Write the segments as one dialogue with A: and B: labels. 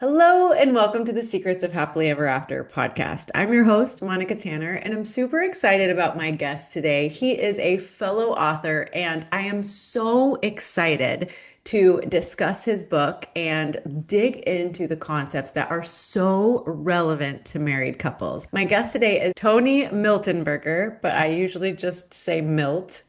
A: Hello and welcome to the Secrets of Happily Ever After podcast. I'm your host, Monica Tanner, and I'm super excited about my guest today. He is a fellow author, and I am so excited to discuss his book and dig into the concepts that are so relevant to married couples. My guest today is Tony Miltenberger, but I usually just say Milt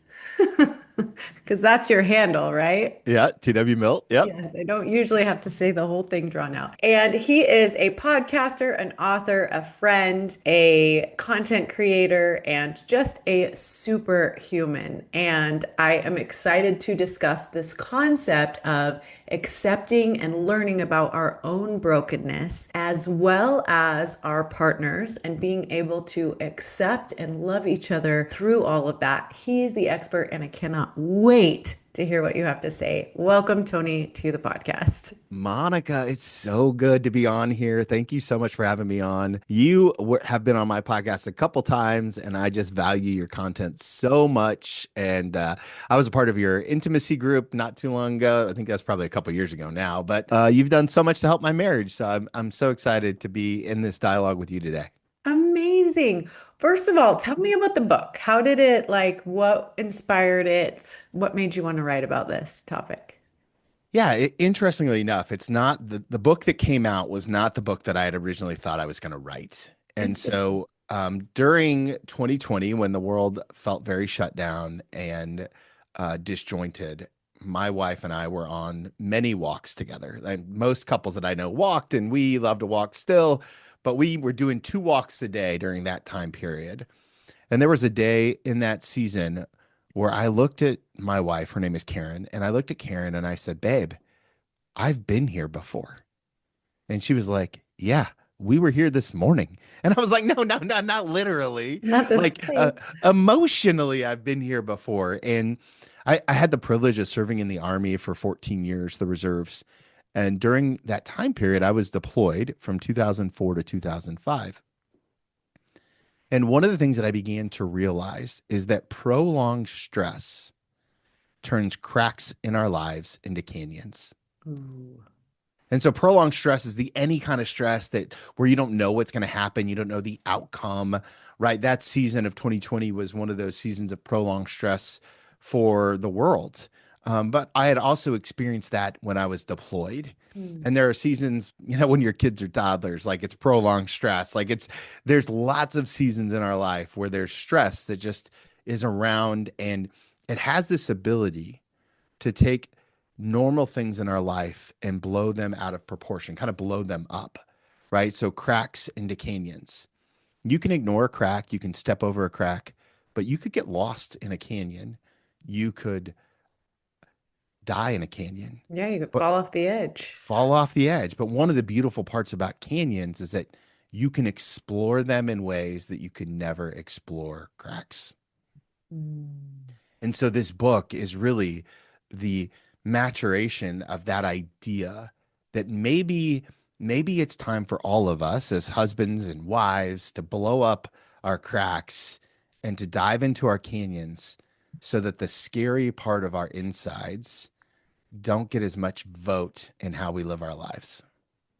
A: because that's your handle, right?
B: Yeah, TW Milt. Yep.
A: Yeah, they don't usually have to say the whole thing drawn out. And he is a podcaster, an author, a friend, a content creator, and just a superhuman. And I am excited to discuss this concept of accepting and learning about our own brokenness, as well as our partners, and being able to accept and love each other through all of that. He's the expert, and I cannot wait to hear what you have to say. Welcome, Tony, to the podcast.
B: Monica, it's so good to be on here. Thank you so much for having me on. You have been on my podcast a couple times, and I just value your content so much. And I was a part of your intimacy group not too long ago. I think that's probably a couple years ago now, but you've done so much to help my marriage. So I'm so excited to be in this dialogue with you today.
A: Amazing. First of all, tell me about the book. How did it, what inspired it? What made you want to write about this topic?
B: Yeah, interestingly enough, it's not the book that came out was not the book that I had originally thought I was going to write. And
A: Interesting.
B: so during 2020, when the world felt very shut down and disjointed, my wife and I were on many walks together. And most couples that I know walked, and we love to walk still, but we were doing 2 walks a day during that time period. And there was a day in that season where I looked at my wife, her name is Karen, and I looked at Karen and I said, "Babe, I've been here before." And she was like, "Yeah, we were here this morning." And I was like, "No, no, no, not literally.
A: Not this
B: Like
A: way.
B: emotionally, I've been here before." And I had the privilege of serving in the Army for 14 years, the reserves. And during that time period, I was deployed from 2004 to 2005. And one of the things that I began to realize is that prolonged stress turns cracks in our lives into canyons.
A: Ooh.
B: And so prolonged stress is the any kind of stress that where you don't know what's going to happen, you don't know the outcome, right? That season of 2020 was one of those seasons of prolonged stress for the world. But I had also experienced that when I was deployed.
A: Hmm.
B: And there are seasons, when your kids are toddlers, like it's prolonged stress. There's lots of seasons in our life where there's stress that just is around, and it has this ability to take normal things in our life and blow them out of proportion, kind of blow them up, right? So cracks into canyons. You can ignore a crack, you can step over a crack, but you could get lost in a canyon. You could die in a canyon,
A: Yeah, you could
B: but
A: fall off the edge.
B: fall off the edge. But one of the beautiful parts about canyons is that you can explore them in ways that you could never explore cracks.
A: Hmm.
B: And so this book is really the maturation of that idea that maybe it's time for all of us as husbands and wives to blow up our cracks and to dive into our canyons so that the scary part of our insides don't get as much vote in how we live our lives.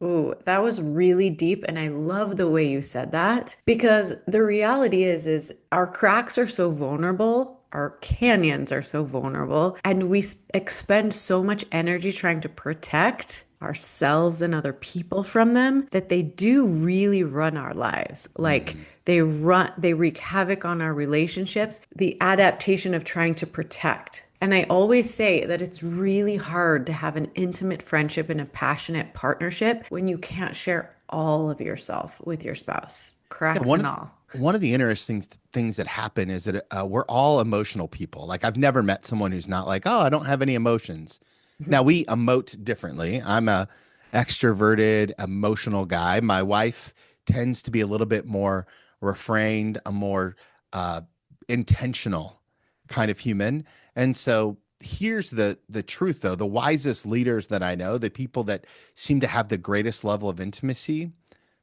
A: Ooh, that was really deep, and I love the way you said that because the reality is our cracks are so vulnerable, our canyons are so vulnerable, and we expend so much energy trying to protect ourselves and other people from them that they do really run our lives. Like
B: Mhm.
A: they wreak havoc on our relationships, the adaptation of trying to protect. And I always say that it's really hard to have an intimate friendship and a passionate partnership when you can't share all of yourself with your spouse,
B: Yeah,
A: cracks
B: one
A: and
B: of
A: all.
B: one of the interesting things that happen is that we're all emotional people. Like I've never met someone who's not like, "Oh, I don't have any emotions." Now we emote differently. I'm a extroverted, emotional guy. My wife tends to be a little bit more refrained, a more uh, intentional kind of human. And so here's the truth, though: the wisest leaders that I know, the people that seem to have the greatest level of intimacy,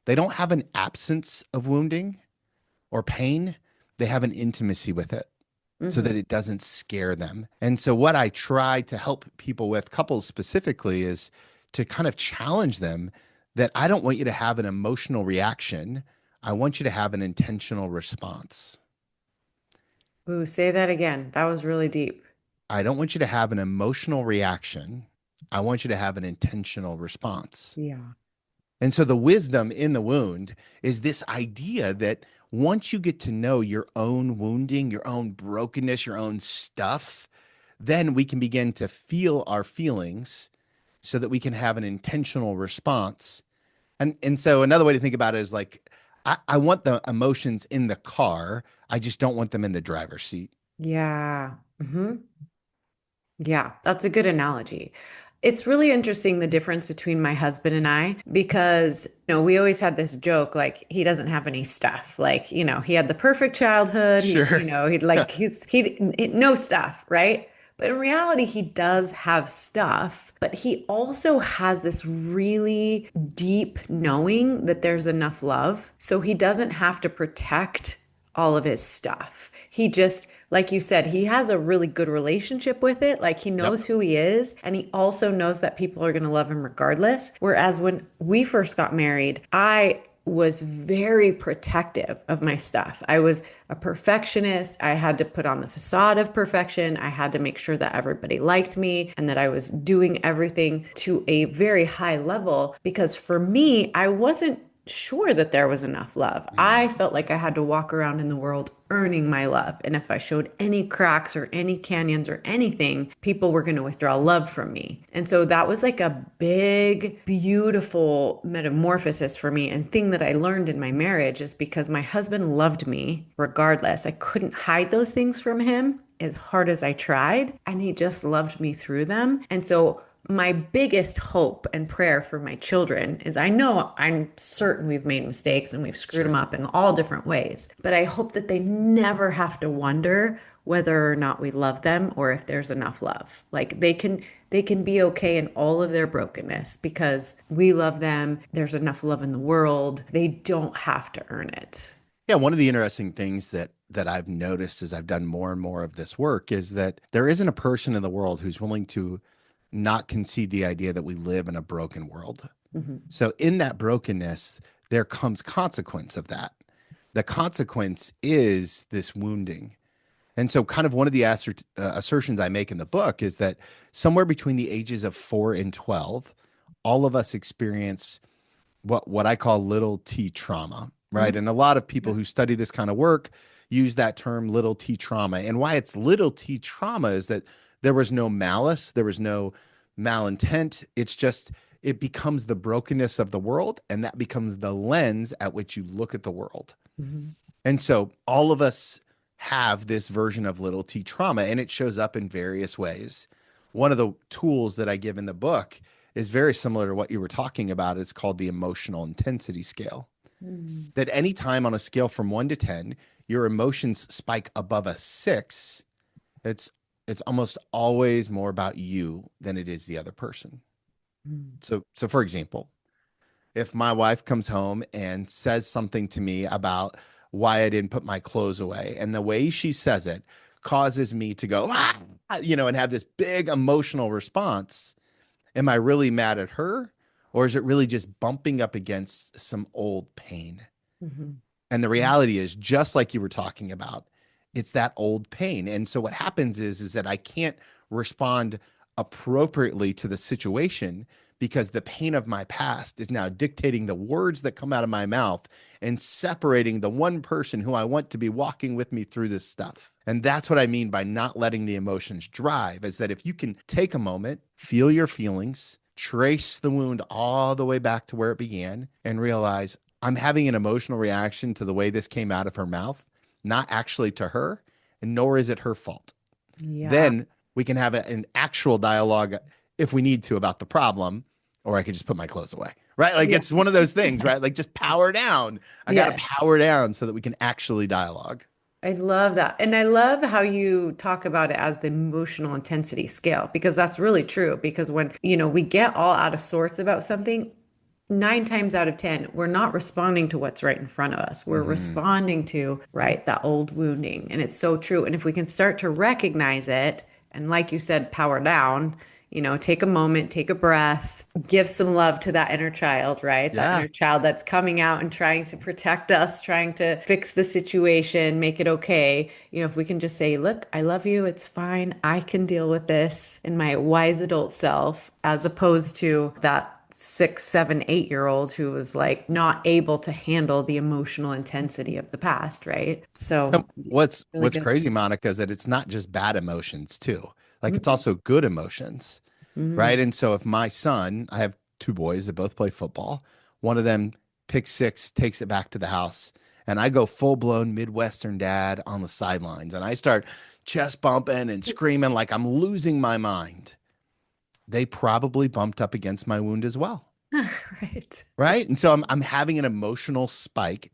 B: they don't have an absence of wounding or pain, they have an intimacy with it so
A: Hmm.
B: that it doesn't scare them. And so, what I try to help people with, couples specifically, is to kind of challenge them that I don't want you to have an emotional reaction. I want you to have an intentional response.
A: Ooh, say that again. That was really deep.
B: I don't want you to have an emotional reaction. I want you to have an intentional response.
A: Yeah.
B: And so the wisdom in the wound is this idea that once you get to know your own wounding, your own brokenness, your own stuff, then we can begin to feel our feelings so that we can have an intentional response. And so another way to think about it is like I want the emotions in the car. I just don't want them in the driver's seat.
A: Yeah. Yeah, that's a good analogy. It's really interesting the difference between my husband and I because, we always had this joke like he doesn't have any stuff. Like, he had the perfect childhood.
B: Sure.
A: He'd like no stuff, right? But in reality, he does have stuff, but he also has this really deep knowing that there's enough love. So he doesn't have to protect all of his stuff. He just, like you said, he has a really good relationship with it. Like he
B: Yep.
A: knows who he is, and he also knows that people are going to love him regardless. Whereas when we first got married, I was very protective of my stuff. I was a perfectionist. I had to put on the facade of perfection. I had to make sure that everybody liked me and that I was doing everything to a very high level because for me, I wasn't sure that there was enough love. I
B: Mm.
A: felt like I had to walk around in the world earning my love. And if I showed any cracks or any canyons or anything, people were going to withdraw love from me. And so that was like a big, beautiful metamorphosis for me. And thing that I learned in my marriage is because my husband loved me regardless. I couldn't hide those things from him as hard as I tried. And he just loved me through them. And so my biggest hope and prayer for my children is I'm certain we've made mistakes and we've screwed them
B: Sure.
A: up in all different ways, but I hope that they never have to wonder whether or not we love them or if there's enough love. Like they can be okay in all of their brokenness because we love them. There's enough love in the world. They don't have to earn it.
B: Yeah, one of the interesting things that I've noticed as I've done more and more of this work is that there isn't a person in the world who's willing to not concede the idea that we live in a broken world.
A: Mhm.
B: So in that brokenness, there comes consequence of that. The consequence is this wounding. And so kind of one of the assertions I make in the book is that somewhere between the ages of 4 and 12, all of us experience what I call little t trauma, right?
A: Mhm.
B: And a lot of people
A: Yeah.
B: who study this kind of work use that term little t trauma. And why it's little t trauma is that there was no malice, there was no malintent. It's just it becomes the brokenness of the world, and that becomes the lens at which you look at the world.
A: Mhm.
B: And so all of us have this version of little t trauma, and it shows up in various ways. One of the tools that I give in the book is very similar to what you were talking about. It's called the emotional intensity scale.
A: Mhm.
B: That any time on a scale from 1 to 10, your emotions spike above a 6, it's it's almost always more about you than it is the other person.
A: Mhm.
B: So for example, if my wife comes home and says something to me about why I didn't put my clothes away, and the way she says it causes me to go, ah, and have this big emotional response. Am I really mad at her? Or is it really just bumping up against some old pain?
A: Mhm.
B: And the reality is, just like you were talking about, it's that old pain. And so what happens is that I can't respond appropriately to the situation because the pain of my past is now dictating the words that come out of my mouth and separating the one person who I want to be walking with me through this stuff. And that's what I mean by not letting the emotions drive, is that if you can take a moment, feel your feelings, trace the wound all the way back to where it began, and realize I'm having an emotional reaction to the way this came out of her mouth, not actually to her, and nor is it her fault.
A: Yeah.
B: Then we can have an actual dialogue if we need to about the problem, or I could just put my clothes away, right? Like
A: Yeah.
B: it's one of those things, right? Like just power down. I got to
A: Yes.
B: power down so that we can actually dialogue.
A: I love that. And I love how you talk about it as the emotional intensity scale, because that's really true. Because when, we get all out of sorts about something, 9 times out of 10, we're not responding to what's right in front of us. We're
B: Hmm.
A: responding to, right, that old wounding. And it's so true. And if we can start to recognize it, and like you said, power down, take a moment, take a breath, give some love to that inner child, right? That
B: Yeah.
A: inner child that's coming out and trying to protect us, trying to fix the situation, make it okay. If we can just say, look, I love you, it's fine, I can deal with this in my wise adult self, as opposed to that 6, 7, 8-year-old who was like not able to handle the emotional intensity of the past, right? So, really
B: What's
A: good.
B: crazy, Monica, is that it's not just bad emotions too. Like it's
A: Mm-hmm.
B: also good emotions,
A: Mm-hmm.
B: right? And so if my son, I have two boys that both play football, one of them picks six, takes it back to the house, and I go full blown Midwestern dad on the sidelines, and I start chest bumping and screaming like I'm losing my mind. They probably bumped up against my wound as well,
A: Right.
B: right? And so I'm having an emotional spike.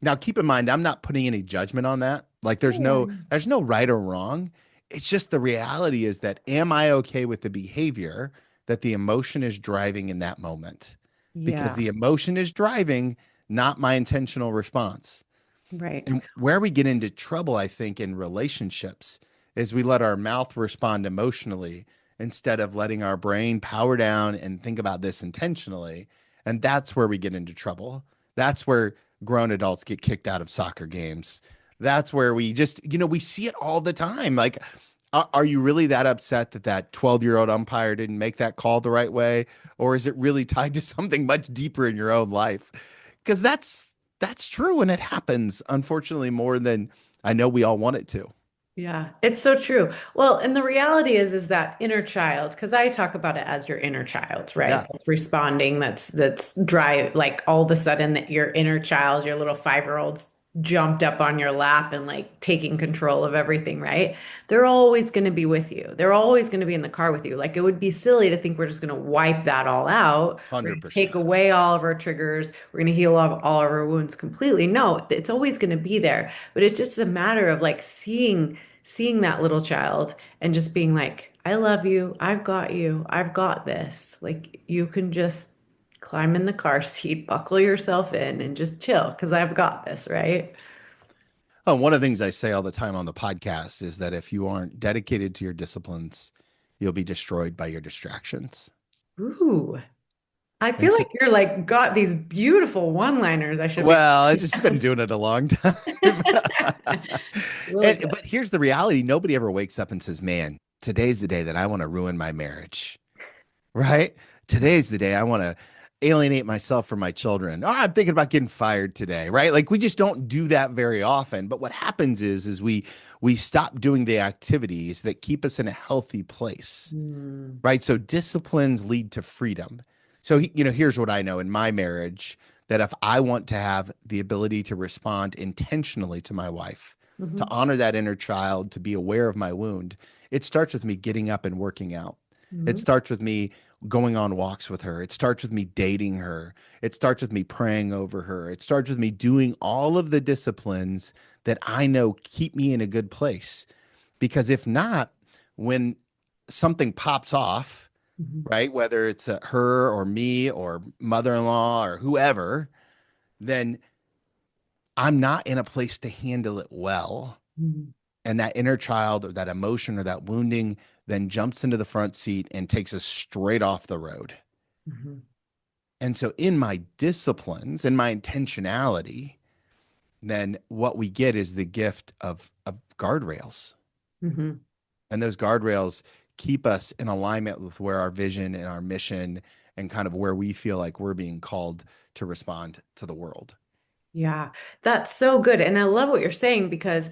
B: Now, keep in mind, I'm not putting any judgment on that. Like there's no right or wrong. It's just the reality is that am I okay with the behavior that the emotion is driving in that moment? Because
A: Yeah.
B: the emotion is driving, not my intentional response.
A: Right.
B: And where we get into trouble, I think, in relationships is we let our mouth respond emotionally instead of letting our brain power down and think about this intentionally. And that's where we get into trouble. That's where grown adults get kicked out of soccer games. That's where we just, we see it all the time. Like, are you really that upset that that 12-year-old umpire didn't make that call the right way? Or is it really tied to something much deeper in your own life? Because that's true and it happens, unfortunately, more than I know we all want it to.
A: Yeah, it's so true. Well, and the reality is that inner child, because I talk about it as your inner child, right?
B: Yeah.
A: That's responding, that's drive, like all of a sudden that your inner child, your little 5-year-old's jumped up on your lap and like taking control of everything, right? They're always going to be with you. They're always going to be in the car with you. Like it would be silly to think we're just going to wipe that all out. We're going to take
B: 100%.
A: away all of our triggers. We're going to heal all of our wounds completely. No, it's always going to be there. But it's just a matter of like seeing that little child and just being like, I love you. I've got you. I've got this. Like you can just climb in the car seat, buckle yourself in and just chill because I've got this, right?
B: Oh, one of the things I say all the time on the podcast is that if you aren't dedicated to your disciplines, you'll be destroyed by your distractions.
A: Ooh. I
B: And
A: feel
B: so,
A: like you're like got these beautiful one-liners I should be
B: well, I've just been doing it a long time.
A: really good.
B: But here's the reality. Nobody ever wakes up and says, man, today's the day that I want to ruin my marriage. Right? Today's the day I want to alienate myself from my children. Oh, I'm thinking about getting fired today, right? Like we just don't do that very often. But what happens is we stop doing the activities that keep us in a healthy place,
A: Mm,
B: right? So disciplines lead to freedom. So here's what I know in my marriage that if I want to have the ability to respond intentionally to my wife, to
A: mhm,
B: honor that inner child, to be aware of my wound, it starts with me getting up and working out. It
A: mhm,
B: starts with me going on walks with her. It starts with me dating her. It starts with me praying over her. It starts with me doing all of the disciplines that I know keep me in a good place. Because if not, when something pops off,
A: mhm,
B: right, whether it's her or me or mother-in-law or whoever, then I'm not in a place to handle it well.
A: mhm,
B: And that inner child or that emotion or that wounding then jumps into the front seat and takes us straight off the road.
A: mhm,
B: And so, in my disciplines and my intentionality, then what we get is the gift of guardrails.
A: mhm.
B: And those guardrails keep us in alignment with where our vision and our mission and kind of where we feel like we're being called to respond to the world.
A: Yeah, that's so good. And I love what you're saying because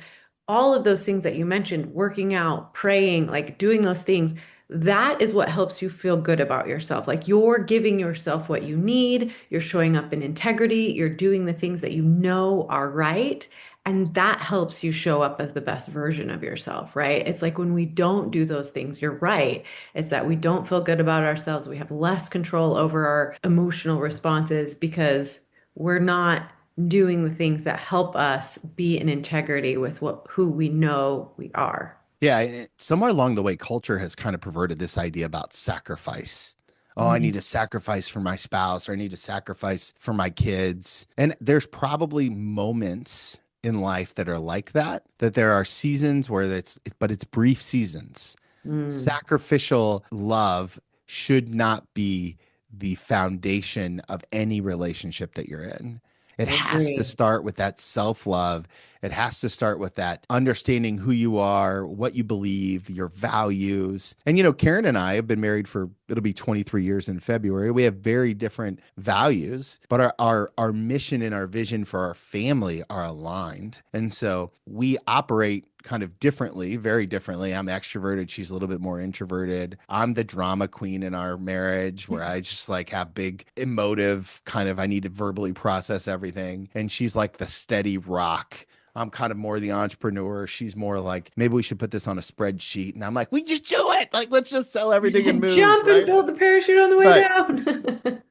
A: all of those things that you mentioned, working out, praying, like doing those things, that is what helps you feel good about yourself. Like you're giving yourself what you need, you're showing up in integrity, you're doing the things that you know are right. And that helps you show up as the best version of yourself, right? It's like when we don't do those things, you're right. It's that we don't feel good about ourselves. We have less control over our emotional responses because we're not doing the things that help us be in integrity with who we know we are.
B: Yeah, somewhere along the way, culture has kind of perverted this idea about sacrifice. Oh, I need
A: Mhm.
B: to sacrifice for my spouse or I need to sacrifice for my kids. And there's probably moments in life that are like that, that there are seasons where but it's brief seasons.
A: Mm,
B: Sacrificial love should not be the foundation of any relationship that you're in. It
A: I
B: has to
A: agree.
B: start with that self love. It has to start with that understanding who you are, what you believe, your values. And, Karen and I have been married for, it'll be 23 years in February. We have very different values, but our mission and our vision for our family are aligned. And so we operate kind of differently, very differently. I'm extroverted. She's a little bit more introverted. I'm the drama queen in our marriage where I just like have big emotive kind of, I need to verbally process everything. And she's like the steady rock. I'm kind of more the entrepreneur. She's more like, maybe we should put this on a spreadsheet. And I'm like, we just do it. Like, let's just sell everything and move,
A: Jump and
B: right?
A: build the parachute on the way
B: Right.
A: down.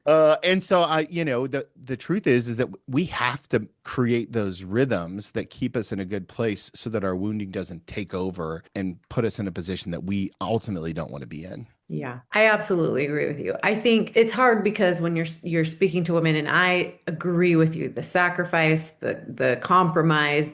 B: And so the truth is that we have to create those rhythms that keep us in a good place so that our wounding doesn't take over and put us in a position that we ultimately don't want to be in.
A: Yeah, I absolutely agree with you. I think it's hard because when you're speaking to women, and I agree with you, the sacrifice, the compromise,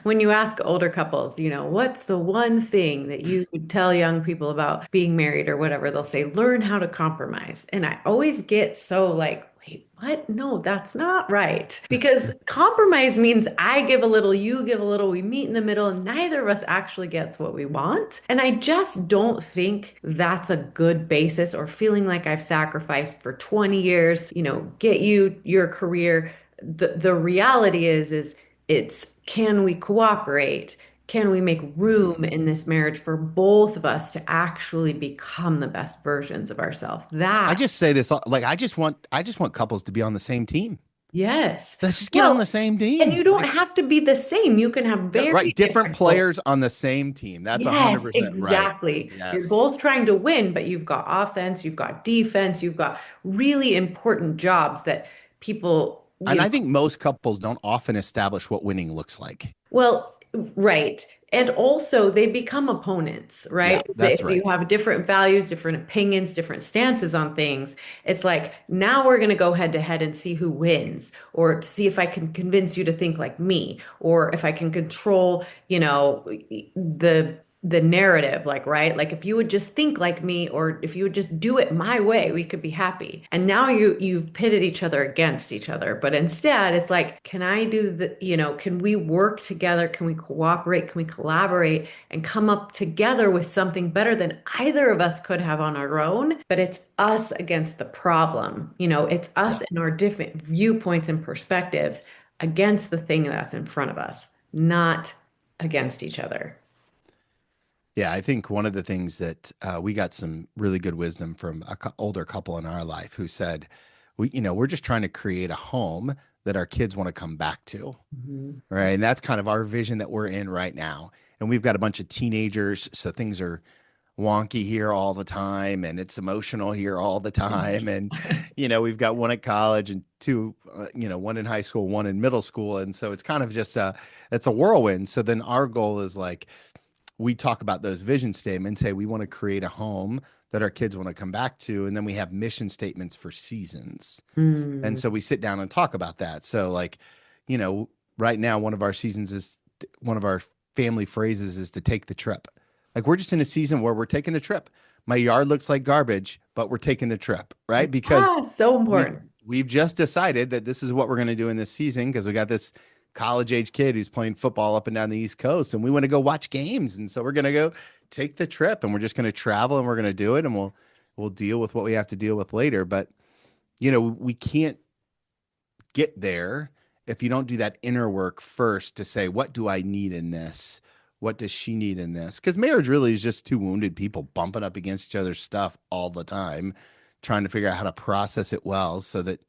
A: when you ask older couples, what's the one thing that you would tell young people about being married or whatever, they'll say, learn how to compromise. And I always get so like, wait, what? No, that's not right. Because compromise means I give a little, you give a little, we meet in the middle, and neither of us actually gets what we want. And I just don't think that's a good basis, or feeling like I've sacrificed for 20 years, get you your career. The reality is it's, can we cooperate? Can we make room
B: Mhm.
A: in this marriage for both of us to actually become the best versions of ourselves?
B: I
A: That,
B: just say this like I just want couples to be on the same team.
A: yes.
B: Let's just get
A: Well,
B: on the same
A: and
B: team.
A: you don't
B: Like,
A: have to be the same. You can have very
B: right, different
A: different goals.
B: players on the same team. That's
A: Yes,
B: 100% right.
A: exactly. You're
B: Yes.
A: both trying to win, but you've got offense, you've got defense, you've got really important jobs that people,
B: And I think most couples don't often establish what winning looks like.
A: well, right. And also they become opponents,
B: Yeah,
A: right?
B: that's
A: If you
B: right.
A: have different values, different opinions, different stances on things, it's like now we're going to go head to head and see who wins, or to see if I can convince you to think like me, or if I can control, the narrative, like, right? Like if you would just think like me, or if you would just do it my way, we could be happy. And now you've pitted each other against each other. But instead, it's like, can I do can we work together? Can we cooperate? Can we collaborate and come up together with something better than either of us could have on our own? But it's us against the problem. It's us
B: Yeah.
A: and our different viewpoints and perspectives against the thing that's in front of us, not against each other.
B: Yeah, I think one of the things that we got some really good wisdom from a older couple in our life who said, we're just trying to create a home that our kids want to come back to.
A: Mhm.
B: Right. And that's kind of our vision that we're in right now. And we've got a bunch of teenagers. So things are wonky here all the time and it's emotional here all the time. And, we've got one at college and two, one in high school, one in middle school. And so it's kind of just it's a whirlwind. So then our goal is like, we talk about those vision statements. Hey, we want to create a home that our kids want to come back to. And then we have mission statements for seasons. And
A: Mm.
B: so we sit down and talk about that. So, like, you know, right now, one of our family phrases is to take the trip. Like, we're just in a season where we're taking the trip. My yard looks like garbage, but we're taking the trip, right? Because
A: Ah, so
B: we've
A: important.
B: we've just decided that this is what we're going to do in this season because we got this college age kid who's playing football up and down the East Coast, and we want to go watch games, and so we're going to go take the trip, and we're just going to travel, and we're going to do it, and we'll deal with what we have to deal with later. But we can't get there if you don't do that inner work first to say, what do I need in this? What does she need in this? Because marriage really is just two wounded people bumping up against each other's stuff all the time, trying to figure out how to process it well so that,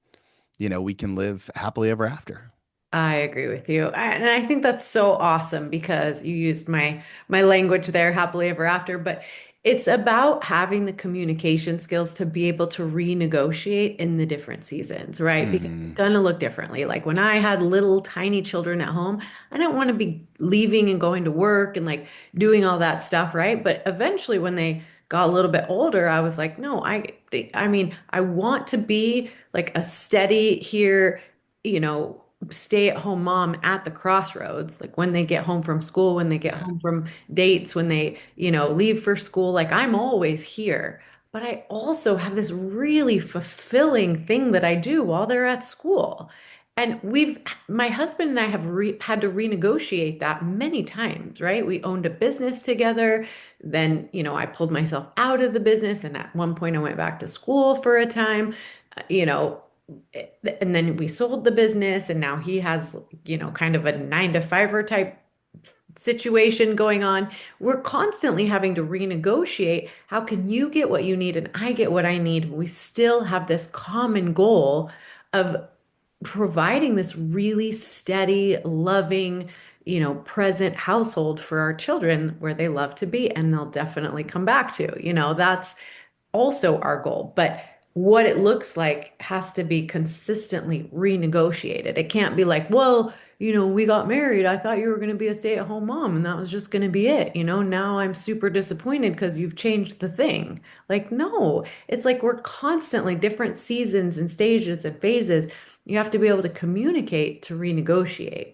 B: we can live happily ever after.
A: I agree with you. And I think that's so awesome because you used my language there, happily ever after, but it's about having the communication skills to be able to renegotiate in the different seasons, right? Because it's
B: Hmm.
A: going to look differently. Like when I had little tiny children at home, I didn't want to be leaving and going to work and like doing all that stuff, right? But eventually when they got a little bit older, I was like, no, I mean, I want to be like a steady here, you know, stay-at-home mom at the crossroads, like when they get home from school, when they get
B: Yeah.
A: home from dates, when they, leave for school, like I'm always here. But I also have this really fulfilling thing that I do while they're at school. And my husband and I have had to renegotiate that many times, right? We owned a business together. Then, I pulled myself out of the business. And at one point, I went back to school for a time. You know, and then we sold the business and now he has, kind of a 9 to 5 type situation going on. We're constantly having to renegotiate. How can you get what you need and I get what I need? We still have this common goal of providing this really steady, loving, present household for our children where they love to be and they'll definitely come back to. That's also our goal. But what it looks like has to be consistently renegotiated. It can't be like, well, we got married. I thought you were going to be a stay-at-home mom and that was just going to be it. Now I'm super disappointed because you've changed the thing. Like, no, it's like we're constantly different seasons and stages and phases. You have to be able to communicate to renegotiate.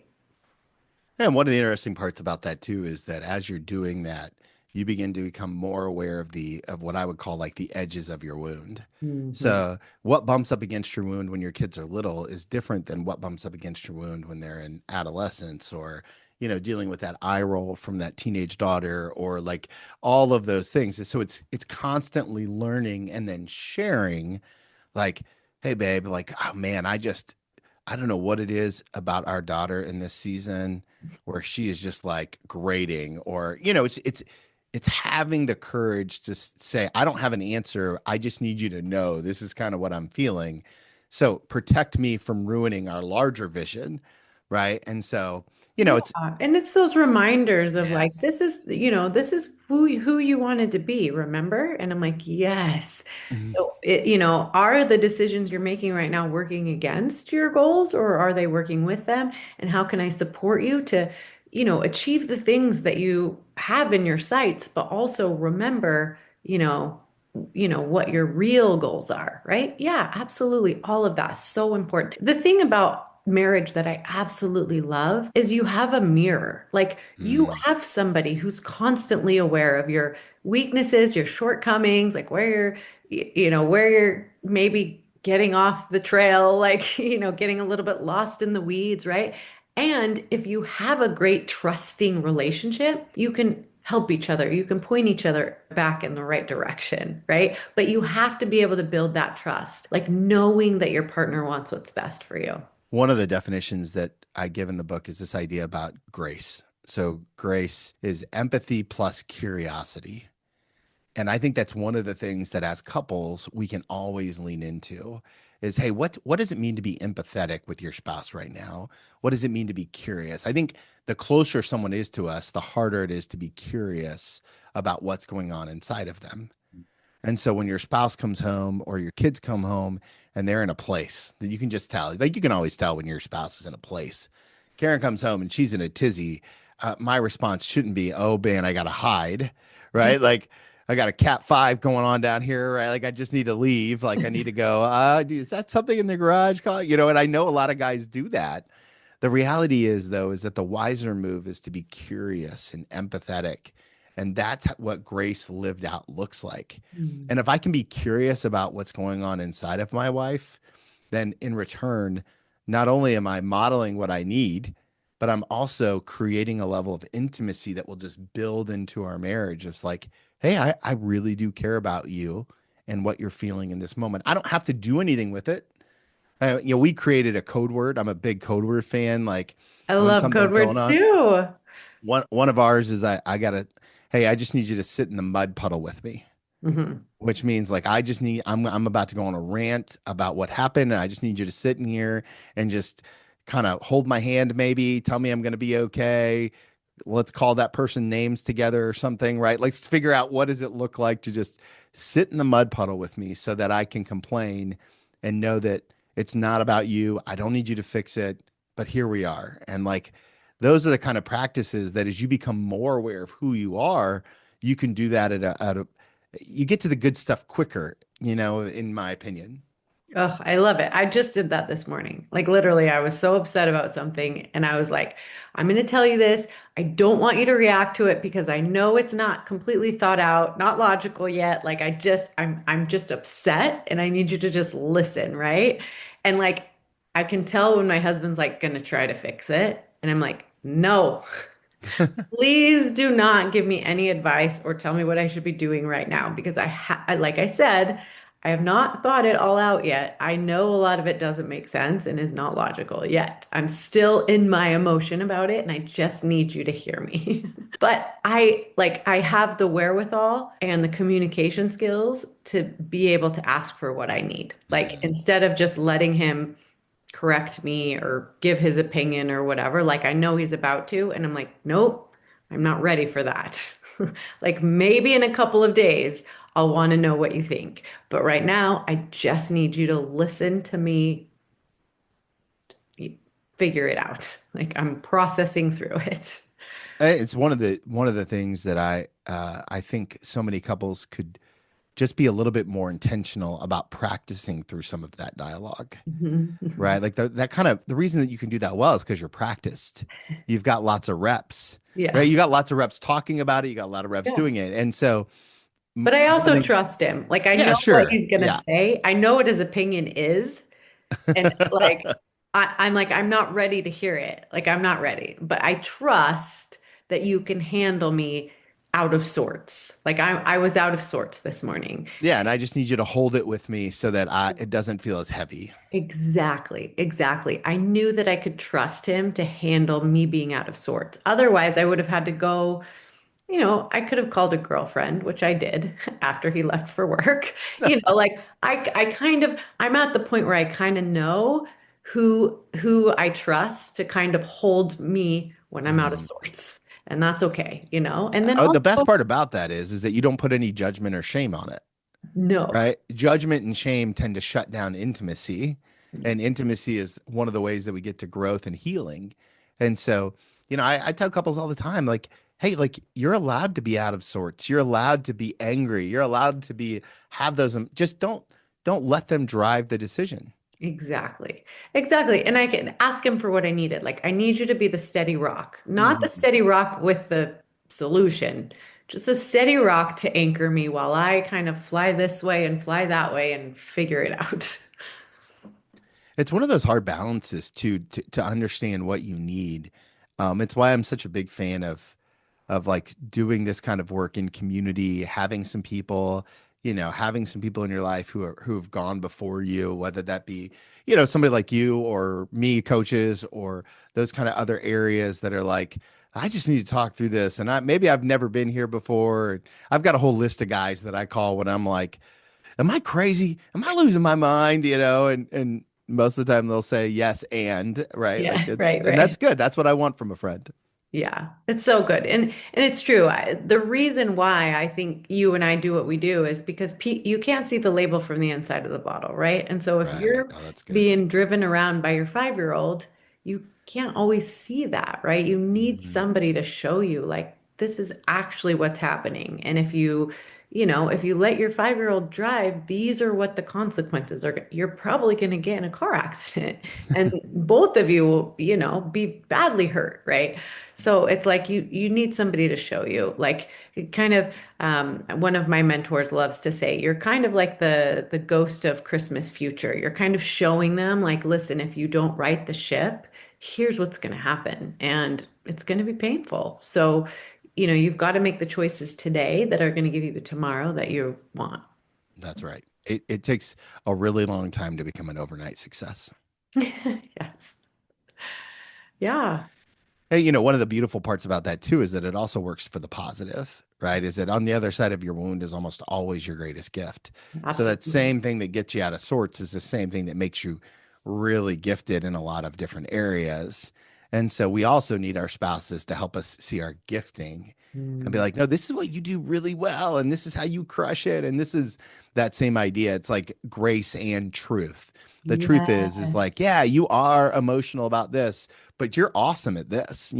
B: And one of the interesting parts about that too is that as you're doing that, you begin to become more aware of of what I would call like the edges of your wound.
A: Mhm.
B: So what bumps up against your wound when your kids are little is different than what bumps up against your wound when they're in adolescence or, dealing with that eye roll from that teenage daughter or like all of those things. So it's constantly learning and then sharing like, hey babe, like, oh man, I don't know what it is about our daughter in this season where she is just like grating or it's having the courage to say I don't have an answer. I just need you to know this is kind of what I'm feeling. So protect me from ruining our larger vision, right? And so,
A: Yeah,
B: it's
A: and it's those reminders of like this
B: yes.
A: is, this is who you wanted to be, remember? And I'm like, yes.
B: Mhm.
A: So are the decisions you're making right now working against your goals or are they working with them? And how can I support you to, achieve the things that you have in your sights, but also remember, what your real goals are, right? Yeah, absolutely. All of that. So important. The thing about marriage that I absolutely love is you have a mirror. Like you
B: Mm.
A: have somebody who's constantly aware of your weaknesses, your shortcomings, like where you're maybe getting off the trail, like, getting a little bit lost in the weeds, right? And if you have a great trusting relationship, you can help each other. You can point each other back in the right direction, right? But you have to be able to build that trust, like knowing that your partner wants what's best for you.
B: One of the definitions that I give in the book is this idea about grace. So grace is empathy plus curiosity. And I think that's one of the things that as couples we can always lean into is, hey, what does it mean to be empathetic with your spouse right now? What does it mean to be curious? I think the closer someone is to us, the harder it is to be curious about what's going on inside of them. And so when your spouse comes home or your kids come home and they're in a place that you can just tell, like you can always tell when your spouse is in a place. Karen comes home and she's in a tizzy. My response shouldn't be, oh man, I got to hide, right? Like I got a cat five going on down here, right? Like I just need to leave. Like I need to go, is that something in the garage? And I know a lot of guys do that. The reality is, though, is that the wiser move is to be curious and empathetic. And that's what grace lived out looks like.
A: Mm.
B: And if I can be curious about what's going on inside of my wife, then in return, not only am I modeling what I need, but I'm also creating a level of intimacy that will just build into our marriage. It's like, hey, I really do care about you and what you're feeling in this moment. I don't have to do anything with it. We created a code word. I'm a big code word fan. Like
A: I
B: when
A: love code
B: something's going
A: words
B: on,
A: too.
B: one of ours is I gotta, hey, I just need you to sit in the mud puddle with me,
A: Hmm.
B: which means like I'm about to go on a rant about what happened, and I just need you to sit in here and just kind of hold my hand, maybe tell me I'm gonna be okay. Let's call that person names together or something, right? Let's figure out what does it look like to just sit in the mud puddle with me so that I can complain and know that it's not about you. I don't need you to fix it, but here we are. And like those are the kind of practices that as you become more aware of who you are, you can do that you get to the good stuff quicker, in my opinion.
A: Oh, I love it. I just did that this morning. Like literally, I was so upset about something and I was like, I'm going to tell you this. I don't want you to react to it because I know it's not completely thought out, not logical yet. Like I'm just upset and I need you to just listen, right? And like I can tell when my husband's like going to try to fix it and I'm like, "No. Please do not give me any advice or tell me what I should be doing right now because like I said, I have not thought it all out yet. I know a lot of it doesn't make sense and is not logical yet. I'm still in my emotion about it and I just need you to hear me." But I have the wherewithal and the communication skills to be able to ask for what I need. Like
B: Mhm.
A: instead of just letting him correct me or give his opinion or whatever. Like I know he's about to, and I'm like, nope, I'm not ready for that. Like maybe in a couple of days, I'll want to know what you think. But right now, I just need you to listen to me figure it out. Like I'm processing through it.
B: It's one of the things that I think so many couples could just be a little bit more intentional about practicing through some of that dialogue,
A: Mhm.
B: right? Like that kind of the reason that you can do that well is because you're practiced. You've got lots of reps, right?
A: Yeah.
B: You got lots of reps talking about it. You got a lot of reps
A: Yeah.
B: doing it, and so
A: But I
B: one of
A: also
B: the
A: trust him. Like I
B: yeah,
A: know what
B: sure,
A: he's gonna
B: yeah.
A: say. I know what his opinion is. And like I'm like, I'm not ready to hear it. Like I'm not ready. But I trust that you can handle me out of sorts. Like I was out of sorts this morning.
B: Yeah, and I just need you to hold it with me so that I it doesn't feel as heavy.
A: Exactly, exactly. I knew that I could trust him to handle me being out of sorts. Otherwise, I would have had to go, I could have called a girlfriend, which I did after he left for work. Like I'm at the point where I kind of know who I trust to kind of hold me when I'm out of
B: Mhm.
A: sorts. And that's okay. And then
B: Oh, the best
A: also,
B: part about that is that you don't put any judgment or shame on it,
A: no,
B: right? Judgment and shame tend to shut down intimacy, and intimacy is one of the ways that we get to growth and healing. And so, I tell couples all the time, like, hey, like you're allowed to be out of sorts. You're allowed to be angry. You're allowed to be have those. Just don't let them drive the decision.
A: exactly. Exactly. And I can ask him for what I needed. Like, I need you to be the steady rock, not the
B: Mhm.
A: steady rock with the solution, just a steady rock to anchor me while I kind of fly this way and fly that way and figure it out.
B: It's one of those hard balances to understand what you need. It's why I'm such a big fan of like doing this kind of work in community, having some people in your life who have gone before you, whether that be, somebody like you or me, coaches, or those kind of other areas that are like, I just need to talk through this. And maybe I've never been here before. I've got a whole list of guys that I call when I'm like, am I crazy? Am I losing my mind? And most of the time they'll say yes and right. Like
A: Yeah,
B: it's
A: right,
B: and that's
A: right.
B: good. That's what I want from a friend.
A: Yeah, it's so good. And it's true. The reason why I think you and I do what we do is because you can't see the label from the inside of the bottle, right? And so if
B: Right.
A: you're
B: Oh, that's good.
A: being driven around by your 5-year-old, you can't always see that, right? You need
B: Mhm.
A: somebody to show you like this is actually what's happening. And if you let your 5-year-old drive, these are what the consequences are. You're probably going to get in a car accident and both of you will, be badly hurt, right? So it's like you need somebody to show you. Like it kind of one of my mentors loves to say, you're kind of like the ghost of Christmas future. You're kind of showing them like, listen, if you don't right the ship, here's what's going to happen, and it's going to be painful. So, you've got to make the choices today that are going to give you the tomorrow that you want.
B: That's right. It takes a really long time to become an overnight success.
A: Yes. Yeah.
B: Hey, one of the beautiful parts about that too is that it also works for the positive, right? Is that on the other side of your wound is almost always your greatest gift. So that
A: Absolutely.
B: same thing that gets you out of sorts is the same thing that makes you really gifted in a lot of different areas. And so we also need our spouses to help us see our gifting and be
A: Mm.
B: like, no, this is what you do really well. And this is how you crush it. And this is that same idea. It's like grace and truth. The truth is
A: Yes.
B: like, yeah, you are emotional about this, but you're awesome at this.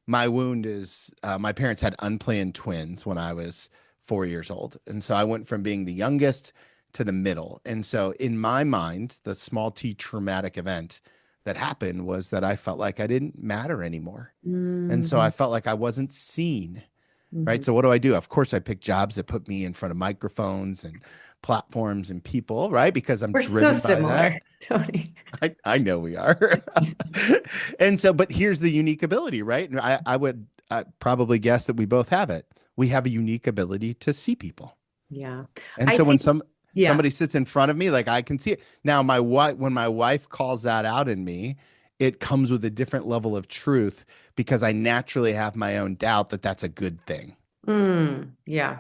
B: My wound is my parents had unplanned twins when I was 4 years old, and so I went from being the youngest to the middle. And so in my mind, the small t traumatic event that happened was that I felt like I didn't matter anymore. And so I
A: Mhm.
B: felt like I wasn't seen, right?
A: Mhm.
B: So what do? Of course, I pick jobs that put me in front of microphones and platforms and people, right? Because I'm
A: We're so
B: driven by that.
A: similar, Tony.
B: I know we are. And so, but here's the unique ability, right? And I would probably guess that we both have it. We have a unique ability to see people.
A: Yeah.
B: And
A: I
B: so when
A: think, yeah.
B: somebody sits in front of me, like I can see it. Now, my wife, when my wife calls that out in me, it comes with a different level of truth because I naturally have my own doubt that that's a good thing.
A: Yeah.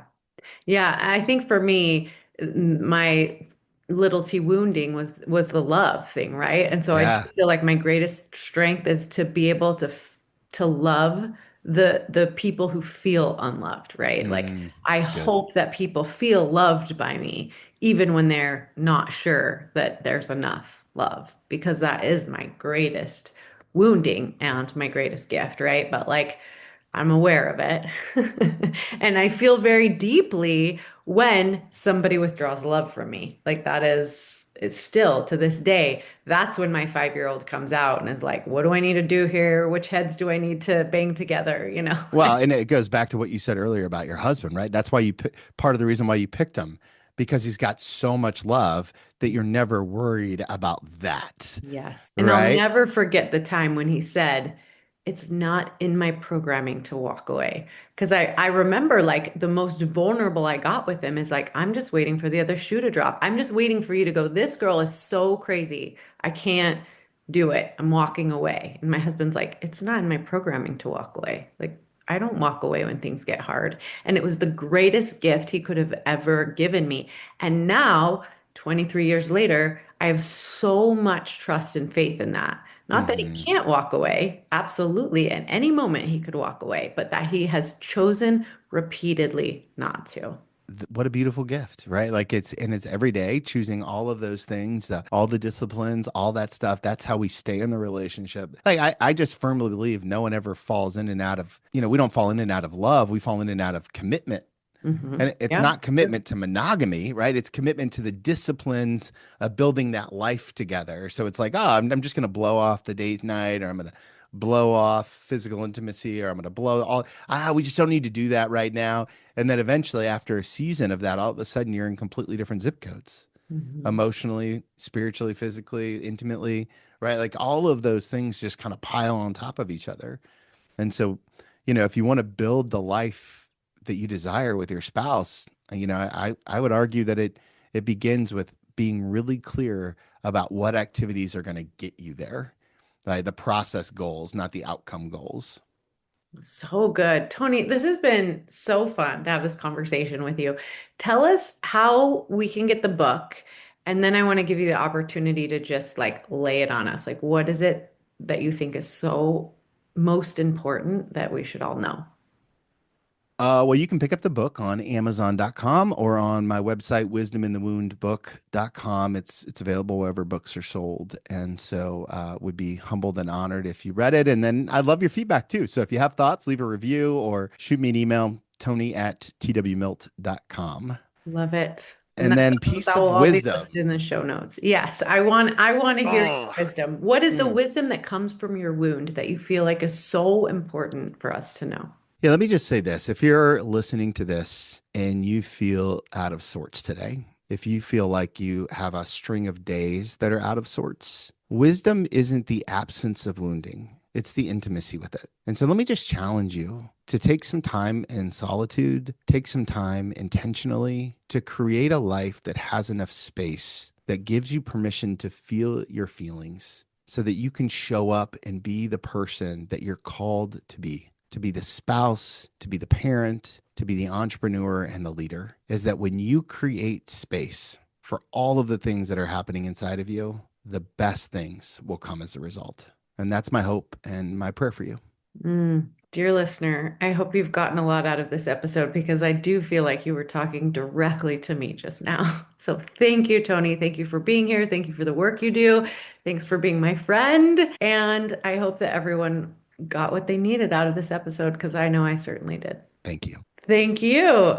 A: Yeah, I think for me, my little t wounding was the love thing, right? And so I do
B: Yeah.
A: feel like my greatest strength is to be able to love the people who feel unloved, right? Like I
B: It's good.
A: hope that people feel loved by me, even when they're not sure that there's enough love, because that is my greatest wounding and my greatest gift, right? But like I'm aware of it. And I feel very deeply when somebody withdraws love from me. Like that is, it's still to this day, that's when my 5-year-old comes out and is like, what do I need to do here? Which heads do I need to bang together? You know?
B: Well, and it goes back to what you said earlier about your husband, right? That's why part of the reason why you picked him because he's got so much love that you're never worried about that,
A: Yes. And I'll
B: right?
A: never forget the time when he said, it's not in my programming to walk away. Because I remember like the most vulnerable I got with him is like, I'm just waiting for the other shoe to drop. I'm just waiting for you to go, this girl is so crazy. I can't do it. I'm walking away. And my husband's like, it's not in my programming to walk away. Like, I don't walk away when things get hard. And it was the greatest gift he could have ever given me. And now, 23 years later, I have so much trust and faith in that. Not that he
B: Hmm.
A: can't walk away. Absolutely. At any moment, he could walk away, but that he has chosen repeatedly not to.
B: What a beautiful gift, right? Like it's every day choosing all of those things, all the disciplines, all that stuff. That's how we stay in the relationship. Like I just firmly believe no one ever falls in and out of, we don't fall in and out of love. We fall in and out of commitment. And it's
A: Yeah.
B: not commitment to monogamy, right? It's commitment to the disciplines of building that life together. So it's like, oh, I'm just going to blow off the date night, or I'm going to blow off physical intimacy, or I'm going to blow all. We just don't need to do that right now. And then eventually, after a season of that, all of a sudden you're in completely different zip codes,
A: Mhm.
B: emotionally, spiritually, physically, intimately, right? Like all of those things just kind of pile on top of each other. And so, if you want to build the life that you desire with your spouse, I would argue that it begins with being really clear about what activities are going to get you there. Right? The process goals, not the outcome goals.
A: So good. Tony, this has been so fun to have this conversation with you. Tell us how we can get the book, and then I want to give you the opportunity to just like lay it on us. Like, what is it that you think is so most important that we should all know?
B: Well, you can pick up the book on Amazon.com or on my website, wisdominthewoundbook.com. It's available wherever books are sold. And so would be humbled and honored if you read it. And then I'd love your feedback too. So if you have thoughts, leave a review or shoot me an email, tony@twmilt.com.
A: Love it. And
B: And then piece
A: that will
B: of
A: all be listed
B: wisdom.
A: in the show notes. Yes, I want to hear your
B: Oh,
A: wisdom. What is the
B: mm.
A: wisdom that comes from your wound that you feel like is so important for us to know?
B: Yeah, let me just say this. If you're listening to this and you feel out of sorts today, if you feel like you have a string of days that are out of sorts, wisdom isn't the absence of wounding, it's the intimacy with it. And so let me just challenge you to take some time in solitude, take some time intentionally to create a life that has enough space that gives you permission to feel your feelings so that you can show up and be the person that you're called to be the spouse, to be the parent, to be the entrepreneur and the leader, is that when you create space for all of the things that are happening inside of you, the best things will come as a result. And that's my hope and my prayer for you.
A: Dear listener, I hope you've gotten a lot out of this episode because I do feel like you were talking directly to me just now. So thank you, Tony. Thank you for being here. Thank you for the work you do. Thanks for being my friend. And I hope that everyone got what they needed out of this episode because I know I certainly did.
B: Thank you.
A: Thank you.